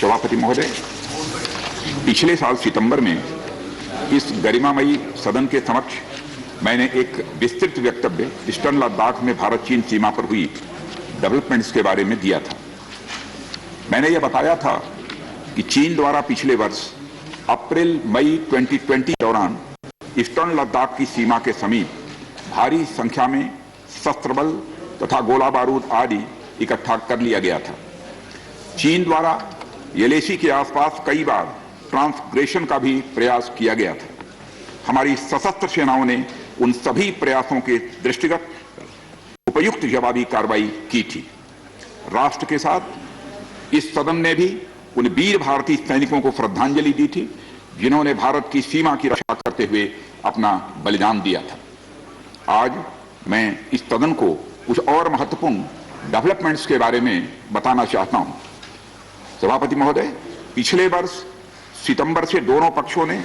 सभापति महोदय, पिछले साल सितंबर में इस गरिमामयी सदन के समक्ष मैंने एक विस्तृत वक्तव्य ईस्टर्न लद्दाख में भारत चीन सीमा पर हुई डेवलपमेंट्स के बारे में दिया था। मैंने यह बताया था कि चीन द्वारा पिछले वर्ष अप्रैल मई 2020 के दौरान ईस्टर्न लद्दाख की सीमा के समीप भारी संख्या में शस्त्र बल तथा गोला बारूद आदि इकट्ठा कर लिया गया था। चीन द्वारा एलएसी के आसपास कई बार ट्रांसग्रेशन का भी प्रयास किया गया था। हमारी सशस्त्र सेनाओं ने उन सभी प्रयासों के दृष्टिगत उपयुक्त जवाबी कार्रवाई की थी। राष्ट्र के साथ इस सदन ने भी उन वीर भारतीय सैनिकों को श्रद्धांजलि दी थी जिन्होंने भारत की सीमा की रक्षा करते हुए अपना बलिदान दिया था। आज मैं इस सदन को कुछ और महत्वपूर्ण डेवलपमेंट्स के बारे में बताना चाहता हूं। सभापति महोदय, पिछले वर्ष सितंबर से दोनों पक्षों ने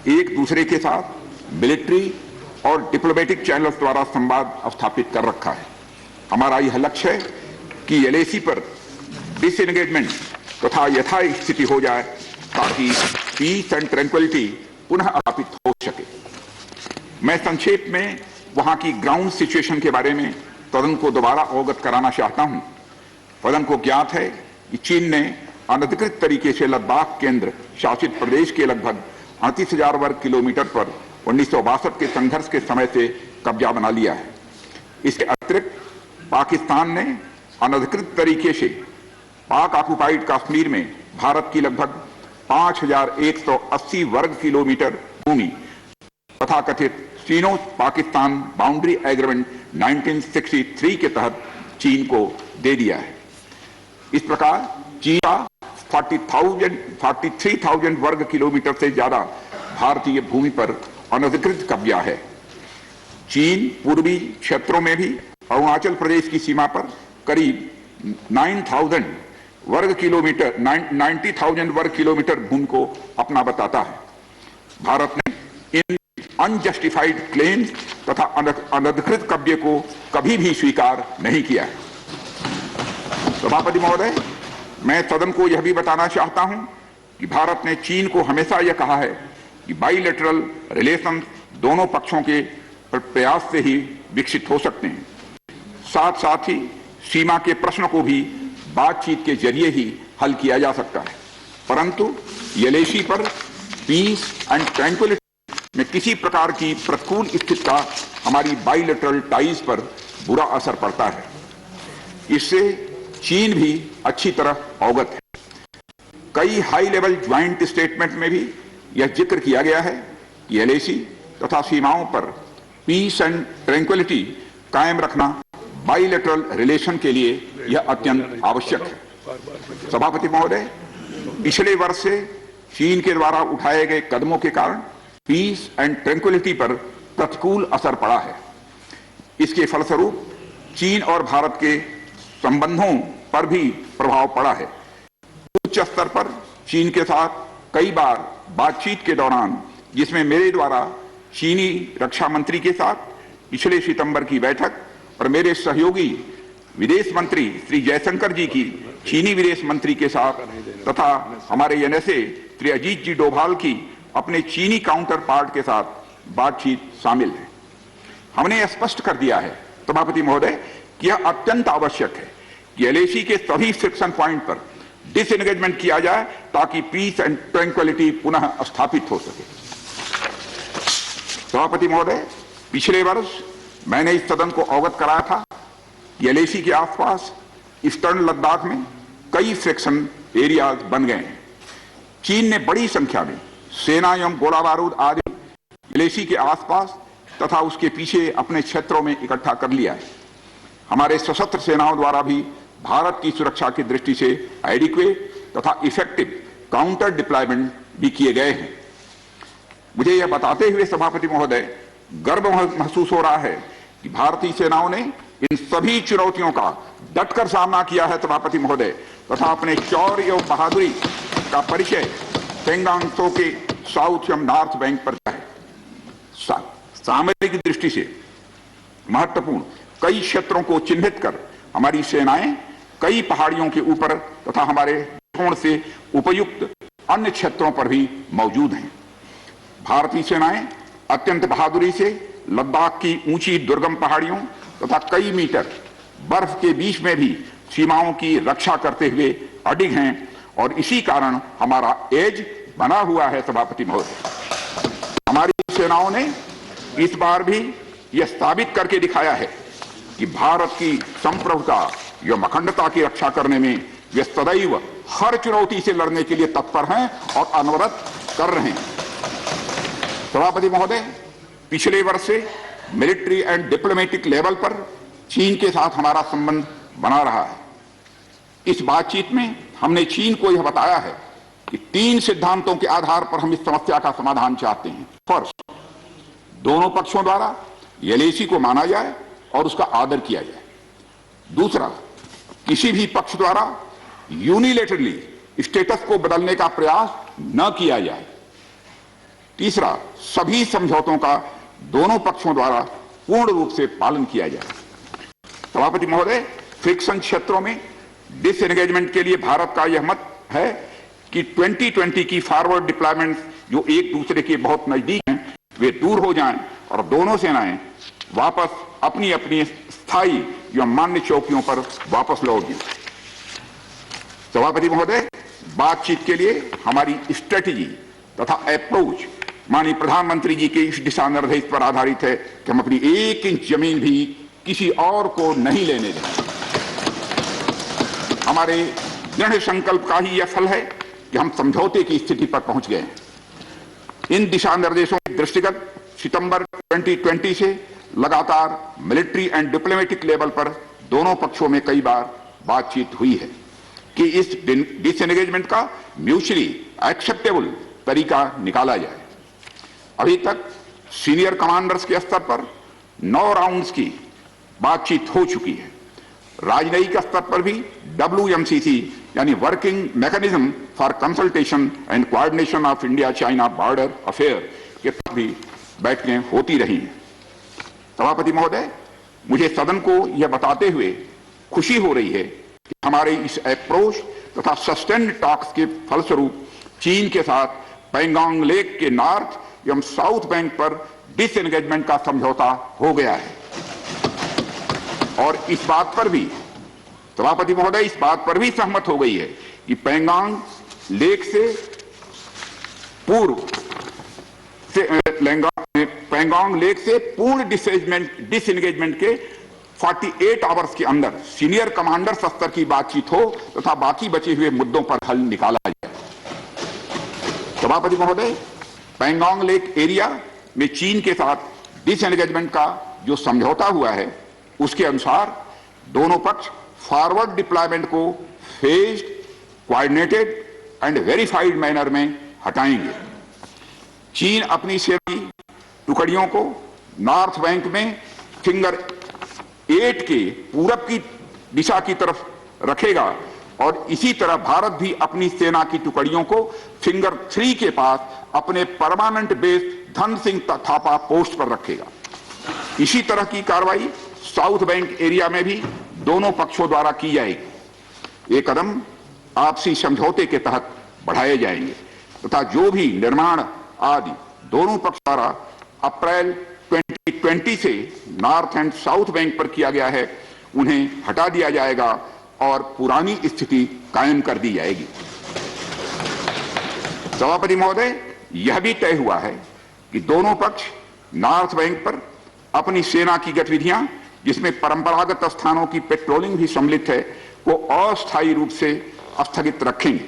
एक दूसरे के साथ मिलिट्री और डिप्लोमेटिक चैनल्स द्वारा संवाद स्थापित कर रखा है। हमारा यह लक्ष्य है कि एलएसी पर डिसएंगेजमेंट तथा यथास्थिति हो जाए ताकि पीस एंड ट्रैंक्विलिटी पुनः स्थापित हो सके। मैं संक्षेप में वहां की ग्राउंड सिचुएशन के बारे में सदन को दोबारा अवगत कराना चाहता हूं। सदन को ज्ञात है कि चीन ने अनधिकृत तरीके से लद्दाख केंद्र शासित प्रदेश के लगभग 38,000 वर्ग किलोमीटर पर 1962 के संघर्ष के समय से कब्जा बना लिया है। इसके अतिरिक्त पाकिस्तान ने अनधिकृत तरीके से पाक ऑक्युपाइड कश्मीर में भारत की लगभग 5,180 वर्ग किलोमीटर भूमि तथा कथित चीनो पाकिस्तान बाउंड्री एग्रीमेंट 1963 के तहत चीन को दे दिया है। इस प्रकार चीन का 43,000 वर्ग किलोमीटर से ज्यादा भारतीय भूमि पर अनधिकृत कब्जा है। चीन पूर्वी क्षेत्रों में भी अरुणाचल प्रदेश की सीमा पर करीब 90,000 वर्ग किलोमीटर 90,000 वर्ग किलोमीटर भूमि को अपना बताता है। भारत ने इन अनजस्टिफाइड क्लेम्स तथा अनधिकृत कब्जे को कभी भी स्वीकार नहीं किया है। सभापति महोदय, मैं सदन को यह भी बताना चाहता हूं कि भारत ने चीन को हमेशा यह कहा है कि बाइलेटरल रिलेशन दोनों पक्षों के प्रयास से ही विकसित हो सकते हैं। साथ साथ ही सीमा के प्रश्न को भी बातचीत के जरिए ही हल किया जा सकता है, परंतु एलएसी पर पीस एंड ट्रैंक्विलिटी में किसी प्रकार की प्रतिकूल स्थिति का हमारी बाइलेटरल टाइज पर बुरा असर पड़ता है। इससे चीन भी अच्छी तरह अवगत है। कई हाई लेवल ज्वाइंट स्टेटमेंट में भी यह जिक्र किया गया है कि एलएसी तथा सीमाओं पर पीस एंड ट्रैंक्विलिटी कायम रखना बाइलेटरल रिलेशन के लिए यह अत्यंत आवश्यक है। सभापति महोदय, पिछले वर्ष से चीन के द्वारा उठाए गए कदमों के कारण पीस एंड ट्रैंक्विलिटी पर प्रतिकूल असर पड़ा है। इसके फलस्वरूप चीन और भारत के संबंधों पर भी प्रभाव पड़ा है। उच्च स्तर पर चीन के साथ कई बार बातचीत के दौरान, जिसमें मेरे द्वारा चीनी रक्षा मंत्री के साथ पिछले सितंबर की बैठक और मेरे सहयोगी विदेश मंत्री श्री जयशंकर जी की चीनी विदेश मंत्री के साथ तथा हमारे एनएसए श्री अजीत जी डोभाल की अपने चीनी काउंटर पार्ट के साथ बातचीत शामिल है। हमने स्पष्ट कर दिया है सभापति महोदय कि यह अत्यंत आवश्यक है कि एलएसी के सभी फ्रिक्शन पॉइंट पर डिसएंगेजमेंट किया जाए ताकि पीस एंड ट्रैंक्विलिटी पुनः स्थापित हो सके। सभापति महोदय, पिछले वर्ष मैंने इस सदन को अवगत कराया था कि एलएसी के आसपास ईस्टर्न लद्दाख में कई फ्रिक्शन एरियाज बन गए हैं। चीन ने बड़ी संख्या में सेना एवं गोला बारूद आदि एलएसी के आसपास तथा उसके पीछे अपने क्षेत्रों में इकट्ठा कर लिया है। हमारे सशस्त्र सेनाओं द्वारा भी भारत की सुरक्षा की दृष्टि से एडिक्वेट तथा इफेक्टिव काउंटर डिप्लॉयमेंट भी किए गए हैं। मुझे यह बताते हुए सभापति महोदय गर्व महसूस हो रहा है कि भारतीय सेनाओं ने इन सभी चुनौतियों का डटकर सामना किया है सभापति महोदय, तथा अपने शौर्य एवं बहादुरी का परिचय पेंगांग त्सो के साउथ एवं नॉर्थ बैंक पर है। सामरिक दृष्टि से महत्वपूर्ण कई क्षेत्रों को चिन्हित कर हमारी सेनाएं कई पहाड़ियों के ऊपर तथा हमारे दृष्टिकोण से उपयुक्त अन्य क्षेत्रों पर भी मौजूद हैं। भारतीय सेनाएं अत्यंत बहादुरी से लद्दाख की ऊंची दुर्गम पहाड़ियों तथा कई मीटर बर्फ के बीच में भी सीमाओं की रक्षा करते हुए अडिग हैं और इसी कारण हमारा एज बना हुआ है। सभापति महोदय, हमारी सेनाओं ने इस बार भी यह साबित करके दिखाया है कि भारत की संप्रभुता एवं अखंडता की रक्षा करने में वे सदैव हर चुनौती से लड़ने के लिए तत्पर हैं और अनवरत कर रहे हैं। सभापति महोदय, पिछले वर्ष से मिलिट्री एंड डिप्लोमेटिक लेवल पर चीन के साथ हमारा संबंध बना रहा है। इस बातचीत में हमने चीन को यह बताया है कि 3 सिद्धांतों के आधार पर हम इस समस्या का समाधान चाहते हैं। फर्स्ट, दोनों पक्षों द्वारा एलएसी को माना जाए और उसका आदर किया जाए। दूसरा, किसी भी पक्ष द्वारा यूनिलेटरली स्टेटस को बदलने का प्रयास न किया जाए। तीसरा, सभी समझौतों का दोनों पक्षों द्वारा पूर्ण रूप से पालन किया जाए। सभापति महोदय, फ्रिक्शन क्षेत्रों में डिसएंगेजमेंट के लिए भारत का यह मत है कि 2020 की फॉरवर्ड डिप्लॉयमेंट जो एक दूसरे के बहुत नजदीक हैं वे दूर हो जाएं और दोनों सेनाएं वापस अपनी अपनी स्थायी एवं मान्य चौकियों पर वापस लौट जाएं। सभापति महोदय, बातचीत के लिए हमारी स्ट्रेटेजी तथा अप्रोच माननीय प्रधानमंत्री जी के इस दिशा निर्देश पर आधारित है कि हम अपनी 1 इंच जमीन भी किसी और को नहीं लेने देंगे। हमारे दृढ़ संकल्प का ही यह फल है कि हम समझौते की स्थिति पर पहुंच गए हैं। इन दिशा निर्देशों के दृष्टिगत सितंबर 2020 से लगातार मिलिट्री एंड डिप्लोमेटिक लेवल पर दोनों पक्षों में कई बार बातचीत हुई है कि इस डिसएंगेजमेंट का म्यूचुअली एक्सेप्टेबल तरीका निकाला जाए। अभी तक सीनियर कमांडर्स के स्तर पर 9 राउंड्स की बातचीत हो चुकी है। राजनयिक स्तर पर भी WMCC यानी working mechanism for consultation and coordination of India China border affair के तहत भी बैठकें होती रही हैं। सभापति महोदय, मुझे सदन को यह बताते हुए खुशी हो रही है कि हमारे इस अप्रोच तथा सस्टेन्ड टॉक्स के फलस्वरूप चीन के साथ पैंगोंग लेक के नॉर्थ एवं साउथ बैंक पर डिसएंगेजमेंट का समझौता हो गया है और इस बात पर भी सभापति महोदय इस बात पर भी सहमत हो गई है कि पैंगोंग लेक से पूर्ण डिसएंगेजमेंट के 48 आवर्स के अंदर सीनियर कमांडर स्तर की बातचीत हो तथा बाकी बचे हुए मुद्दों पर हल निकाला जाए। सभापति महोदय, पैंगोंग लेक एरिया में चीन के साथ डिसएंगेजमेंट का जो समझौता हुआ है उसके अनुसार दोनों पक्ष फॉरवर्ड डिप्लॉयमेंट को phased, coordinated and verified manner में हटाएंगे। चीन अपनी सेना की टुकड़ियों को नॉर्थ बैंक में फिंगर 8 के पूरब की दिशा की तरफ रखेगा और इसी तरह भारत भी अपनी सेना की टुकड़ियों को फिंगर 3 के पास अपने permanent base Dhan Singh Thapa post पर रखेगा। इसी तरह की कार्रवाई साउथ बैंक एरिया में भी दोनों पक्षों द्वारा की जाएगी। ये कदम आपसी समझौते के तहत बढ़ाए जाएंगे तथा जो भी निर्माण आदि दोनों पक्ष द्वारा अप्रैल 2020 से नॉर्थ एंड साउथ बैंक पर किया गया है उन्हें हटा दिया जाएगा और पुरानी स्थिति कायम कर दी जाएगी। सभापति महोदय, यह भी तय हुआ है कि दोनों पक्ष नॉर्थ बैंक पर अपनी सेना की गतिविधियां जिसमें परंपरागत स्थानों की पेट्रोलिंग भी सम्मिलित है को अस्थायी रूप से स्थगित रखेंगे।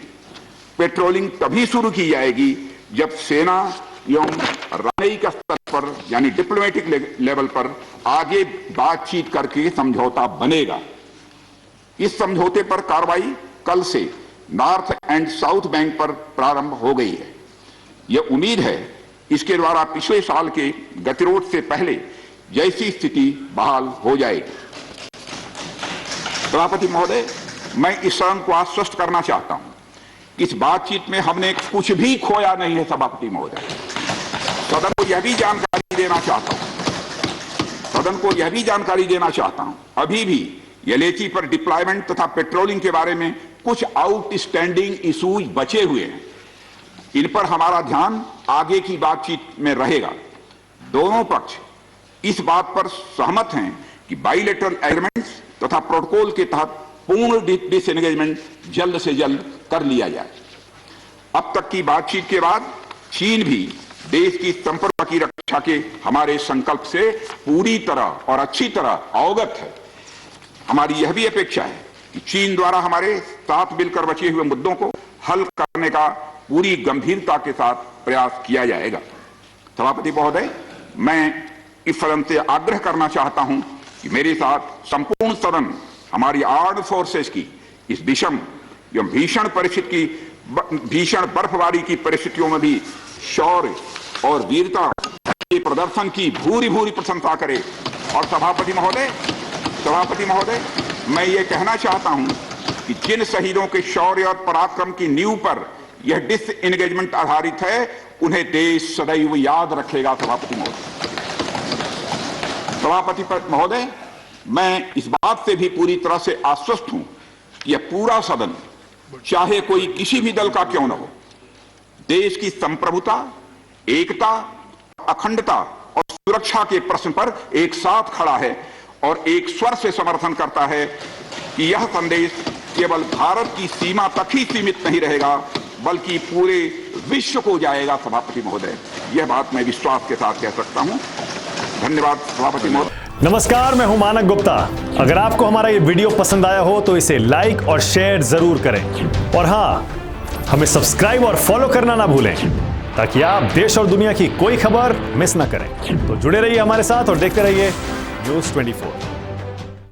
पेट्रोलिंग तभी शुरू की जाएगी जब सेना एवं रणनीतिक स्तर पर यानी डिप्लोमेटिक लेवल पर आगे बातचीत करके समझौता बनेगा। इस समझौते पर कार्रवाई कल से नॉर्थ एंड साउथ बैंक पर प्रारंभ हो गई है। यह उम्मीद है इसके द्वारा पिछले साल के गतिरोध से पहले जैसी स्थिति बहाल हो जाएगी। सभापति महोदय, मैं इस सदन को आश्वस्त करना चाहता हूं कि इस बातचीत में हमने कुछ भी खोया नहीं है। सभापति महोदय, सदन को यह भी जानकारी देना चाहता हूं अभी भी एलएसी पर डिप्लॉयमेंट तथा पेट्रोलिंग के बारे में कुछ आउटस्टैंडिंग इश्यूज बचे हुए हैं। इन पर हमारा ध्यान आगे की बातचीत में रहेगा। दोनों पक्ष इस बात पर सहमत हैं कि बाइलेटरल एग्रीमेंट्स तथा प्रोटोकॉल के तहत पूर्ण डिसएंगेजमेंट जल्द से जल्द कर लिया जाए। अब तक की बातचीत के बाद चीन भी देश की संप्रभुता की रक्षा के हमारे संकल्प से पूरी तरह और अच्छी तरह अवगत है। हमारी यह भी अपेक्षा है कि चीन द्वारा हमारे साथ मिलकर बचे हुए मुद्दों को हल करने का पूरी गंभीरता के साथ प्रयास किया जाएगा। सभापति महोदय, मैं इस सदन से आग्रह करना चाहता हूं कि मेरे साथ संपूर्ण सदन हमारी आर्म्ड फोर्सेस की इस विषम एवं भीषण परिस्थिति की भीषण बर्फबारी की परिस्थितियों में भी शौर्य और वीरता के प्रदर्शन की भूरी भूरी प्रशंसा करे। और सभापति महोदय, मैं ये कहना चाहता हूं कि जिन शहीदों के शौर्य और पराक्रम की नींव पर यह डिसएंगेजमेंट आधारित है, उन्हें देश सदैव याद रखेगा। सभापति महोदय, मैं इस बात से भी पूरी तरह से आश्वस्त हूं कि यह पूरा सदन, चाहे कोई किसी भी दल का क्यों न हो, देश की संप्रभुता, एकता, अखंडता और सुरक्षा के प्रश्न पर एक साथ खड़ा है और एक स्वर से समर्थन करता है कि यह संदेश केवल भारत की सीमा तक ही सीमित नहीं रहेगा, बल्कि पूरे विश्व को जाएगा। सभापति महोदय, यह बात मैं विश्वास के साथ कह सकता हूं। धन्यवाद सभापति महोदय। नमस्कार, मैं हूं मानक गुप्ता। अगर आपको हमारा ये वीडियो पसंद आया हो तो इसे लाइक और शेयर जरूर करें, और हां, हमें सब्सक्राइब और फॉलो करना ना भूलें ताकि आप देश और दुनिया की कोई खबर मिस ना करें। तो जुड़े रहिए हमारे साथ और देखते रहिए News 24।